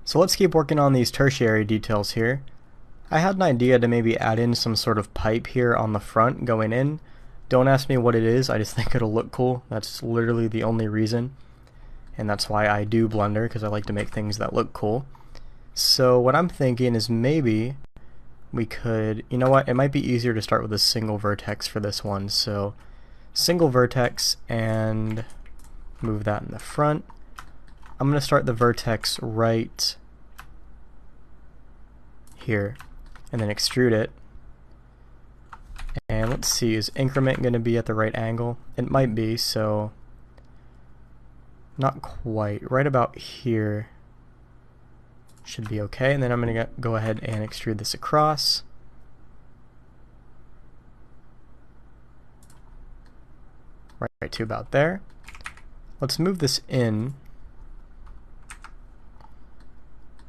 So let's keep working on these tertiary details here. I had an idea to maybe add in some sort of pipe here on the front going in. Don't ask me what it is, I just think it'll look cool. That's literally the only reason. And that's why I do Blender, because I like to make things that look cool. So what I'm thinking is maybe we could, you know what, it might be easier to start with a single vertex for this one. So single vertex and move that in the front. I'm going to start the vertex right here and then extrude it. And let's see, is increment going to be at the right angle? It might be, so not quite. Right about here should be okay. And then I'm going to go ahead and extrude this across. Right to about there. Let's move this in.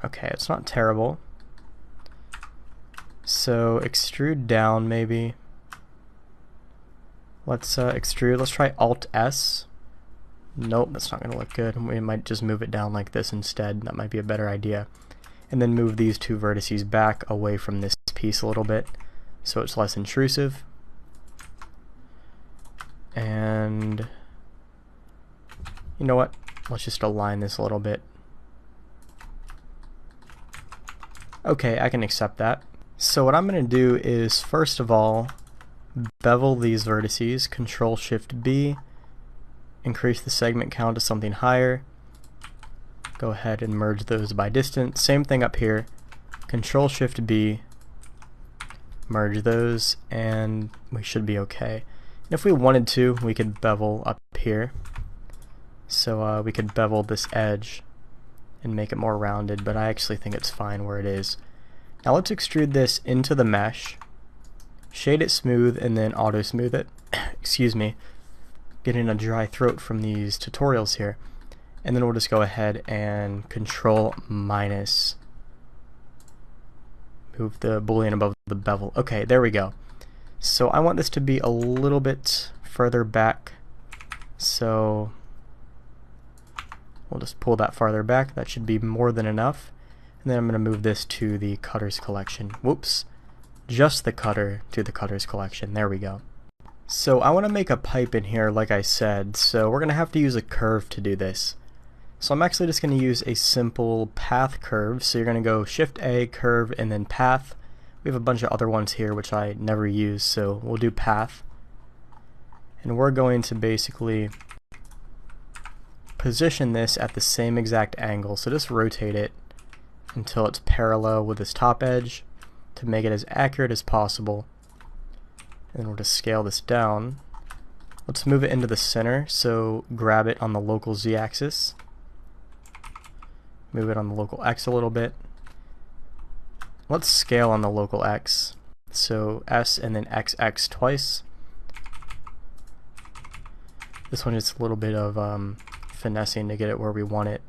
Okay, it's not terrible. So extrude down maybe. Let's extrude. Let's try Alt S. Nope, that's not going to look good. We might just move it down like this instead. That might be a better idea. And then move these two vertices back away from this piece a little bit so it's less intrusive. And you know what? Let's just align this a little bit. Okay, I can accept that. So what I'm going to do is, first of all, bevel these vertices, Control-Shift-B, increase the segment count to something higher. Go ahead and merge those by distance. Same thing up here, Control-Shift-B, merge those, and we should be okay. And if we wanted to, we could bevel up here. So we could bevel this edge and make it more rounded, but I actually think it's fine where it is. Now let's extrude this into the mesh, shade it smooth, and then auto smooth it. Excuse me, getting a dry throat from these tutorials here. And then we'll just go ahead and Control minus, move the boolean above the bevel. Okay, there we go. So I want this to be a little bit further back, so we'll just pull that farther back. That should be more than enough. And then I'm going to move this to the cutters collection. Whoops. Just the cutter to the cutters collection. There we go. So I want to make a pipe in here like I said. So we're going to have to use a curve to do this. So I'm actually just going to use a simple path curve. So you're going to go Shift A, curve, and then path. We have a bunch of other ones here which I never use. So we'll do path. And we're going to basically position this at the same exact angle. So just rotate it until it's parallel with this top edge to make it as accurate as possible. And we'll just scale this down. Let's move it into the center, so grab it on the local z-axis. Move it on the local x a little bit. Let's scale on the local x. So S and then XX twice. This one is a little bit of finessing to get it where we want it.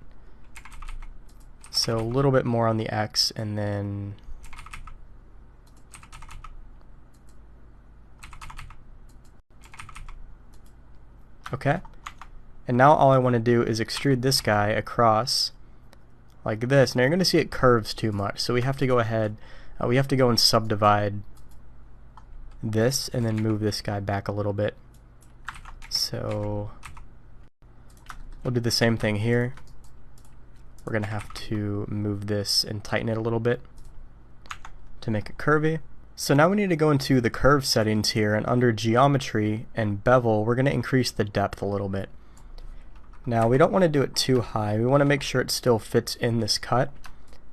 So a little bit more on the X, and then okay. And now all I want to do is extrude this guy across like this. Now you're going to see it curves too much, so we have to go ahead, we have to go and subdivide this and then move this guy back a little bit. So we'll do the same thing here. We're going to have to move this and tighten it a little bit to make it curvy. So now we need to go into the curve settings here, and under geometry and bevel we're going to increase the depth a little bit. Now we don't want to do it too high. We want to make sure it still fits in this cut.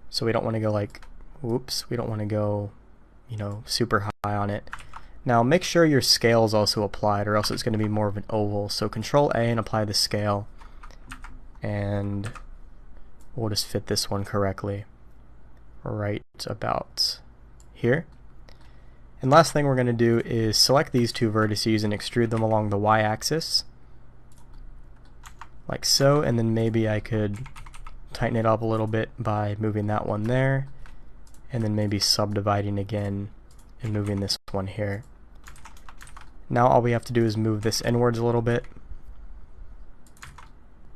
So we don't want to go like, whoops, we don't want to go, you know, super high on it. Now make sure your scale is also applied, or else it's going to be more of an oval. So Control A and apply the scale, and we'll just fit this one correctly right about here. And last thing we're going to do is select these two vertices and extrude them along the y-axis like so, and then maybe I could tighten it up a little bit by moving that one there, and then maybe subdividing again and moving this one here. Now all we have to do is move this inwards a little bit,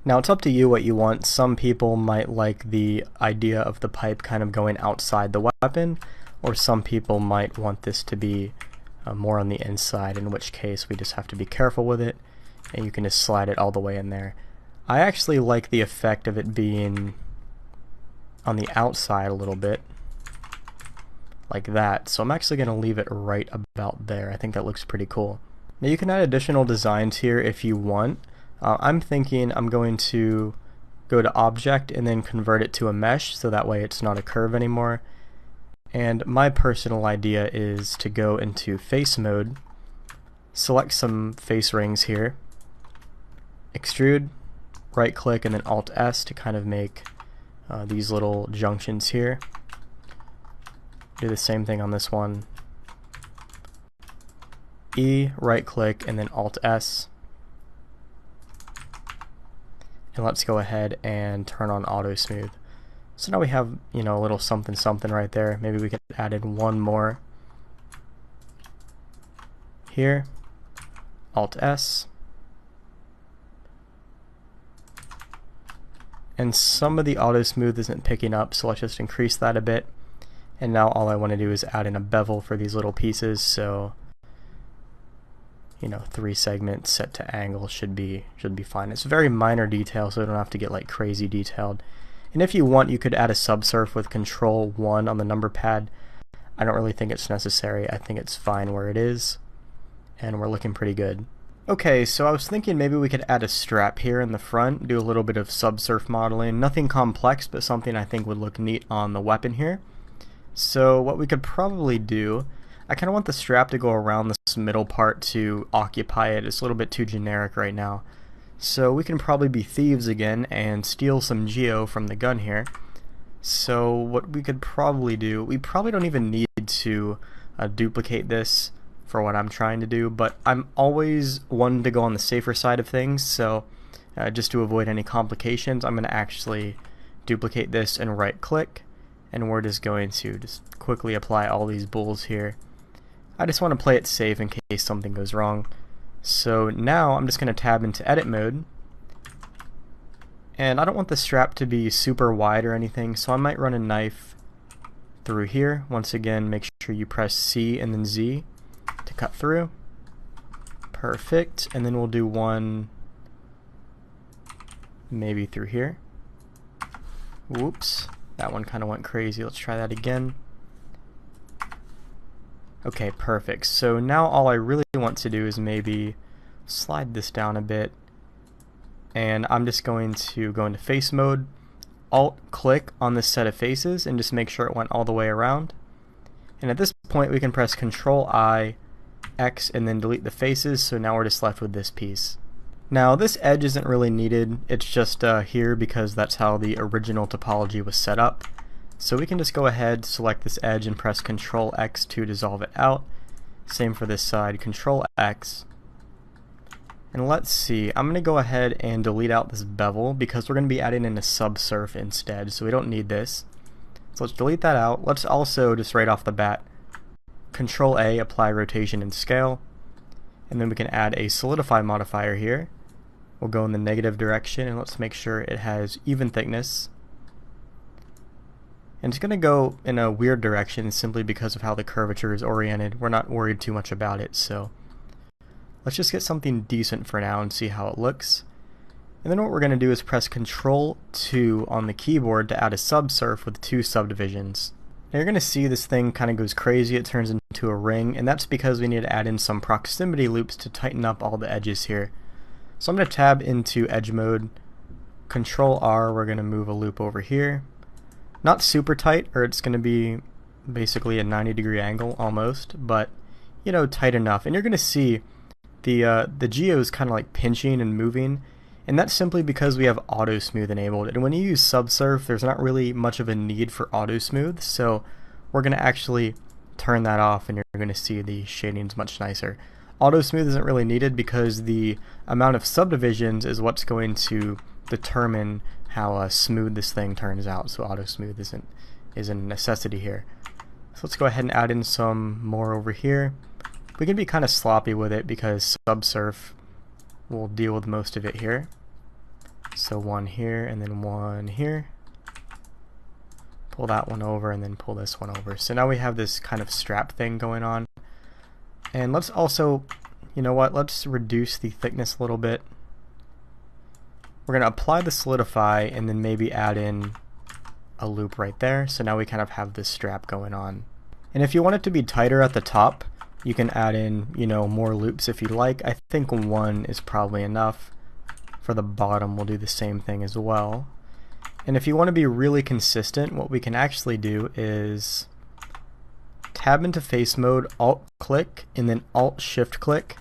Now it's up to you what you want. Some people might like the idea of the pipe kind of going outside the weapon, or some people might want this to be more on the inside, in which case we just have to be careful with it, and you can just slide it all the way in there. I actually like the effect of it being on the outside a little bit, like that, so I'm actually going to leave it right about there. I think that looks pretty cool. Now you can add additional designs here if you want. I'm thinking I'm going to go to Object and then convert it to a mesh, so that way it's not a curve anymore. And my personal idea is to go into face mode, select some face rings here, extrude, right click, and then Alt S to kind of make these little junctions here. Do the same thing on this one. E, right click, and then Alt S. And let's go ahead and turn on auto smooth. So now we have, you know, a little something something right there. Maybe we could add in one more here. Alt S. And some of the auto smooth isn't picking up, so let's just increase that a bit. And now all I want to do is add in a bevel for these little pieces, so you know, 3 segments set to angle should be fine. It's a very minor detail, so we don't have to get like crazy detailed. And if you want, you could add a subsurf with Control 1 on the number pad. I don't really think it's necessary. I think it's fine where it is, and we're looking pretty good. Okay, so I was thinking maybe we could add a strap here in the front, do a little bit of subsurf modeling. Nothing complex, but something I think would look neat on the weapon here. So what we could probably do, I kind of want the strap to go around this middle part to occupy it. It's a little bit too generic right now. So we can probably be thieves again and steal some geo from the gun here. So what we could probably do, we probably don't even need to duplicate this for what I'm trying to do, but I'm always one to go on the safer side of things, so just to avoid any complications, I'm going to actually duplicate this and right click, and we're just going to just quickly apply all these bools here. I just want to play it safe in case something goes wrong. So now I'm just going to tab into edit mode, and I don't want the strap to be super wide or anything, so I might run a knife through here. Once again, make sure you press C and then Z to cut through. Perfect. And then we'll do one maybe through here. Whoops, that one kind of went crazy. Let's try that again. Okay, perfect. So now all I really want to do is maybe slide this down a bit, and I'm just going to go into face mode, alt click on this set of faces and just make sure it went all the way around. And at this point we can press Control I, X, and then delete the faces, so now we're just left with this piece. Now this edge isn't really needed, it's just here because that's how the original topology was set up. So we can just go ahead, select this edge, and press Control X to dissolve it out. Same for this side, Control X. And let's see, I'm going to go ahead and delete out this bevel because we're going to be adding in a subsurf instead, so we don't need this. So let's delete that out. Let's also, just right off the bat, Control A, apply rotation and scale. And then we can add a solidify modifier here. We'll go in the negative direction, and let's make sure it has even thickness. And it's going to go in a weird direction simply because of how the curvature is oriented. We're not worried too much about it, so let's just get something decent for now and see how it looks. And then what we're going to do is press Control 2 on the keyboard to add a subsurf with 2 subdivisions. Now you're going to see this thing kind of goes crazy. It turns into a ring, and that's because we need to add in some proximity loops to tighten up all the edges here. So I'm going to tab into edge mode, Control R, we're going to move a loop over here. Not super tight, or it's going to be basically a 90-degree angle almost, but you know, tight enough. And you're going to see the geo is kind of like pinching and moving, and that's simply because we have auto smooth enabled. And when you use subsurf, there's not really much of a need for auto smooth, so we're going to actually turn that off, and you're going to see the shading's much nicer. Auto smooth isn't really needed because the amount of subdivisions is what's going to determine how smooth this thing turns out, so auto smooth isn't a necessity here. So let's go ahead and add in some more over here. We can be kind of sloppy with it because subsurf will deal with most of it here. So one here and then one here. Pull that one over and then pull this one over. So now we have this kind of strap thing going on. And let's also, you know what, let's reduce the thickness a little bit. We're going to apply the solidify and then maybe add in a loop right there. So now we kind of have this strap going on. And if you want it to be tighter at the top, you can add in, you know, more loops if you like. I think one is probably enough. For the bottom, we'll do the same thing as well. And if you want to be really consistent, what we can actually do is tab into face mode, alt click, and then alt shift click.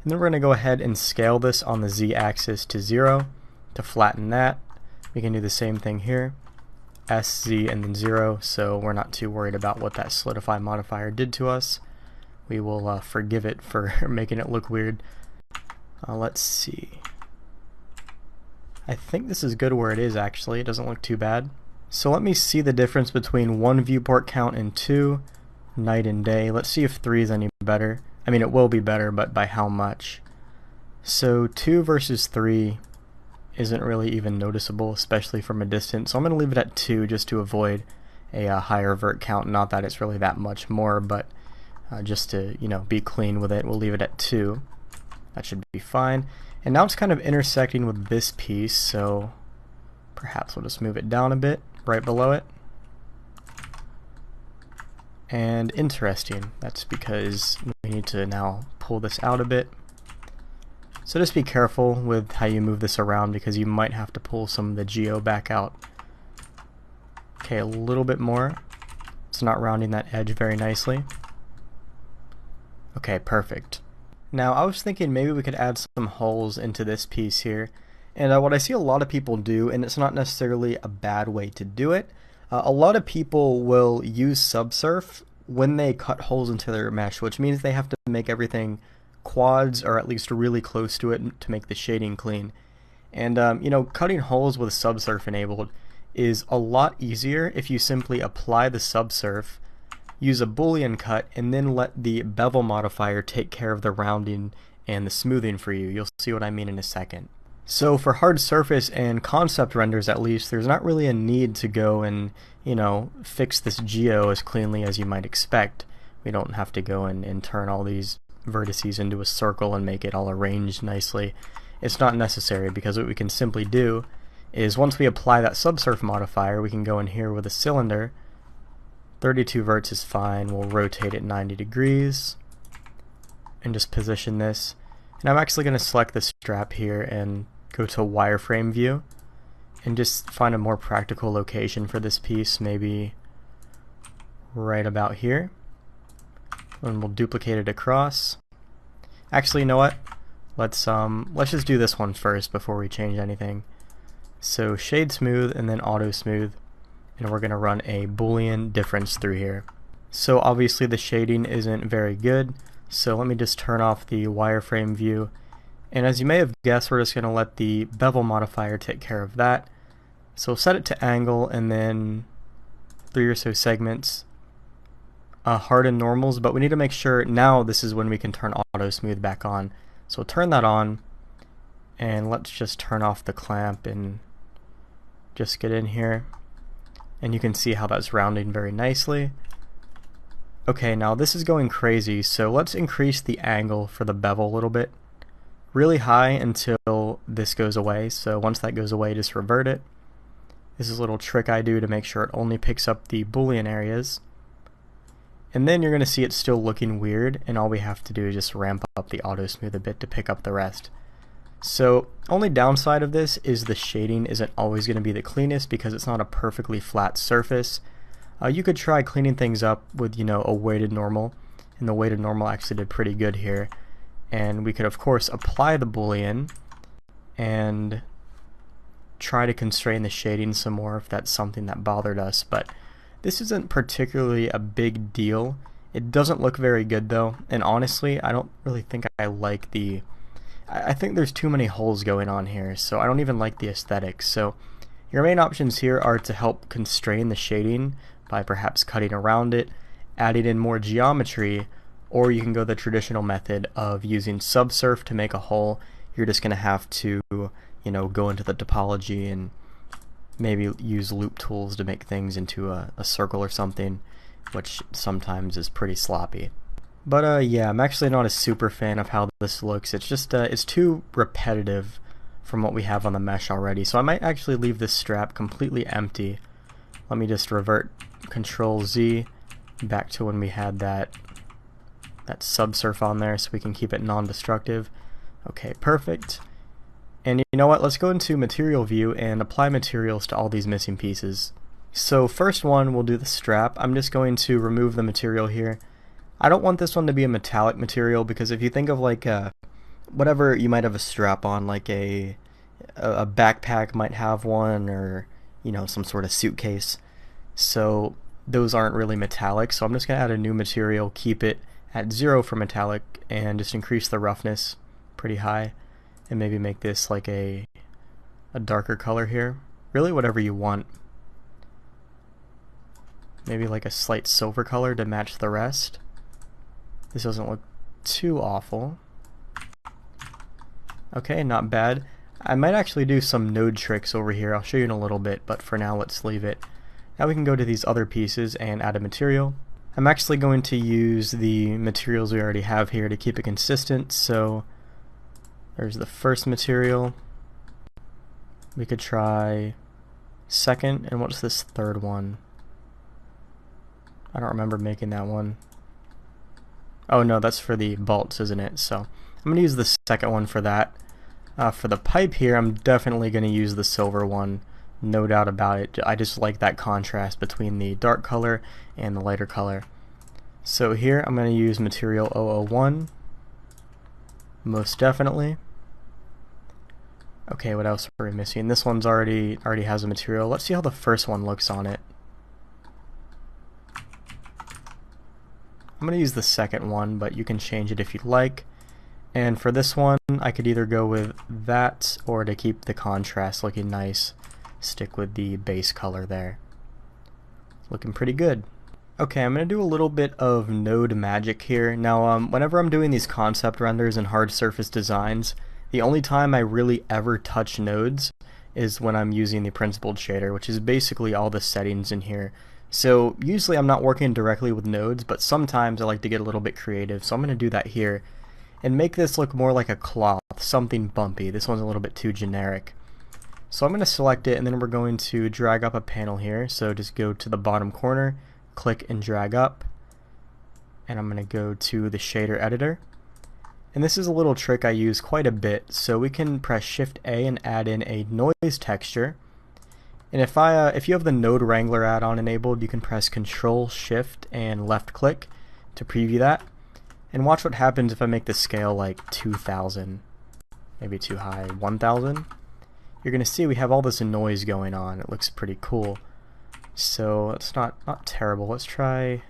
And then we're going to go ahead and scale this on the Z axis to 0 to flatten that. We can do the same thing here. S, Z, and then 0, so we're not too worried about what that solidify modifier did to us. We will forgive it for making it look weird. Let's see. I think this is good where it is actually. It doesn't look too bad. So let me see the difference between 1 viewport count and 2, night and day. Let's see if 3 is any better. I mean, it will be better, but by how much? So 2 versus 3 isn't really even noticeable, especially from a distance. So I'm going to leave it at 2 just to avoid a higher vert count. Not that it's really that much more, but just to, you know, be clean with it, we'll leave it at 2. That should be fine. And now it's kind of intersecting with this piece, so perhaps we'll just move it down a bit, right below it. And interesting, that's because we need to now pull this out a bit. So just be careful with how you move this around because you might have to pull some of the geo back out. Okay, a little bit more. It's not rounding that edge very nicely. Okay, perfect. Now I was thinking maybe we could add some holes into this piece here, and what I see a lot of people do, and it's not necessarily a bad way to do it, a lot of people will use subsurf when they cut holes into their mesh, which means they have to make everything quads or at least really close to it to make the shading clean. And you know, cutting holes with subsurf enabled is a lot easier if you simply apply the subsurf, use a boolean cut, and then let the bevel modifier take care of the rounding and the smoothing for you. You'll see what I mean in a second. So for hard surface and concept renders at least, there's not really a need to go and, you know, fix this geo as cleanly as you might expect. We don't have to go and turn all these vertices into a circle and make it all arranged nicely. It's not necessary because what we can simply do is once we apply that subsurf modifier, we can go in here with a cylinder. 32 verts is fine. We'll rotate it 90 degrees and just position this. And I'm actually going to select the strap here and go to wireframe view and just find a more practical location for this piece, maybe right about here. And we'll duplicate it across. Actually, you know what? Let's just do this one first before we change anything. So shade smooth and then auto smooth. And we're going to run a boolean difference through here. So obviously the shading isn't very good, so let me just turn off the wireframe view, and as you may have guessed, we're just going to let the bevel modifier take care of that. So set it to angle and then 3 or so segments, harden normals, but we need to make sure now this is when we can turn auto smooth back on. So turn that on, and let's just turn off the clamp and just get in here. And you can see how that's rounding very nicely. Okay, now this is going crazy, so let's increase the angle for the bevel a little bit. Really high until this goes away, so once that goes away, just revert it. This is a little trick I do to make sure it only picks up the boolean areas. And then you're going to see it still looking weird, and all we have to do is just ramp up the auto smooth a bit to pick up the rest. So only downside of this is the shading isn't always going to be the cleanest because it's not a perfectly flat surface. You could try cleaning things up with, you know, a weighted normal, and the weighted normal actually did pretty good here. And we could of course apply the boolean and try to constrain the shading some more if that's something that bothered us, but this isn't particularly a big deal. It doesn't look very good though, and honestly I don't really think I like the I think there's too many holes going on here, so I don't even like the aesthetics. So your main options here are to help constrain the shading by perhaps cutting around it, adding in more geometry, or you can go the traditional method of using subsurf to make a hole. You're just going to have to, you know, go into the topology and maybe use loop tools to make things into a circle or something, which sometimes is pretty sloppy. But yeah, I'm actually not a super fan of how this looks. It's just it's too repetitive from what we have on the mesh already. So I might actually leave this strap completely empty. Let me just revert Control Z back to when we had that subsurf on there, so we can keep it non-destructive. Okay, perfect. And you know what? Let's go into Material View and apply materials to all these missing pieces. So first one, we'll do the strap. I'm just going to remove the material here. I don't want this one to be a metallic material, because if you think of like whatever you might have a strap on, like a backpack might have one, or you know, some sort of suitcase. So those aren't really metallic. So I'm just gonna add a new material, keep it at 0 for metallic, and just increase the roughness pretty high, and maybe make this like a darker color here. Really, whatever you want. Maybe like a slight silver color to match the rest. This doesn't look too awful. Okay, not bad. I might actually do some node tricks over here. I'll show you in a little bit, but for now let's leave it. Now we can go to these other pieces and add a material. I'm actually going to use the materials we already have here to keep it consistent. So there's the first material. We could try second, and what's this third one? I don't remember making that one. Oh no, that's for the bolts, isn't it? So I'm going to use the second one for that. For the pipe here, I'm definitely going to use the silver one, no doubt about it. I just like that contrast between the dark color and the lighter color. So here I'm going to use material 001, most definitely. Okay, what else are we missing? This one's already has a material. Let's see how the first one looks on it. I'm going to use the second one, but you can change it if you'd like. And for this one, I could either go with that, or to keep the contrast looking nice, stick with the base color there. Looking pretty good. Okay, I'm going to do a little bit of node magic here. Now, whenever I'm doing these concept renders and hard surface designs, the only time I really ever touch nodes is when I'm using the principled shader, which is basically all the settings in here. So usually I'm not working directly with nodes, but sometimes I like to get a little bit creative, so I'm going to do that here and make this look more like a cloth, something bumpy. This one's a little bit too generic. So I'm going to select it, and then we're going to drag up a panel here. So just go to the bottom corner, click and drag up, and I'm going to go to the shader editor. And this is a little trick I use quite a bit. So we can press Shift A and add in a noise texture. And if you have the Node Wrangler add-on enabled, you can press Control Shift and left click to preview that. And watch what happens if I make the scale like 2000, maybe too high, 1000. You're gonna see we have all this noise going on. It looks pretty cool. So it's not terrible. Let's try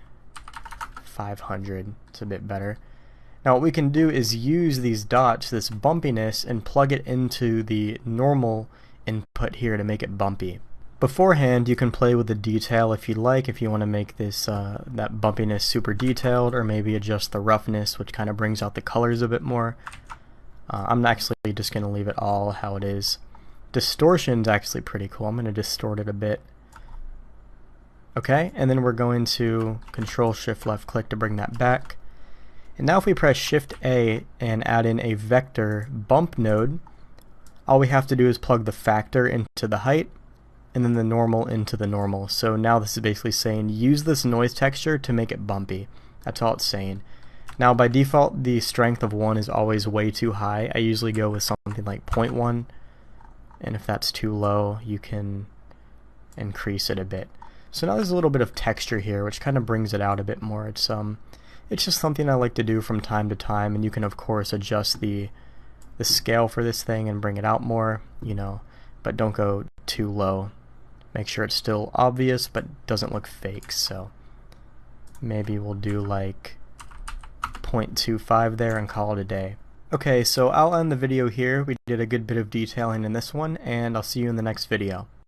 500. It's a bit better. Now what we can do is use these dots, this bumpiness, and plug it into the normal input here to make it bumpy. Beforehand, you can play with the detail if you like, if you want to make this that bumpiness super detailed, or maybe adjust the roughness, which kind of brings out the colors a bit more. I'm actually just going to leave it all how it is. Distortion's actually pretty cool. I'm going to distort it a bit. Okay, and then we're going to Control Shift left click to bring that back. And now if we press Shift A and add in a vector bump node, all we have to do is plug the factor into the height, and then the normal into the normal. So now this is basically saying use this noise texture to make it bumpy. That's all it's saying. Now by default, the strength of 1 is always way too high. I usually go with something like 0.1, and if that's too low, you can increase it a bit. So now there's a little bit of texture here, which kind of brings it out a bit more. It's just something I like to do from time to time, and you can of course adjust the scale for this thing and bring it out more, you know, but don't go too low. Make sure it's still obvious but doesn't look fake. So maybe we'll do like 0.25 there and call it a day. Okay, so I'll end the video here. We did a good bit of detailing in this one, and I'll see you in the next video.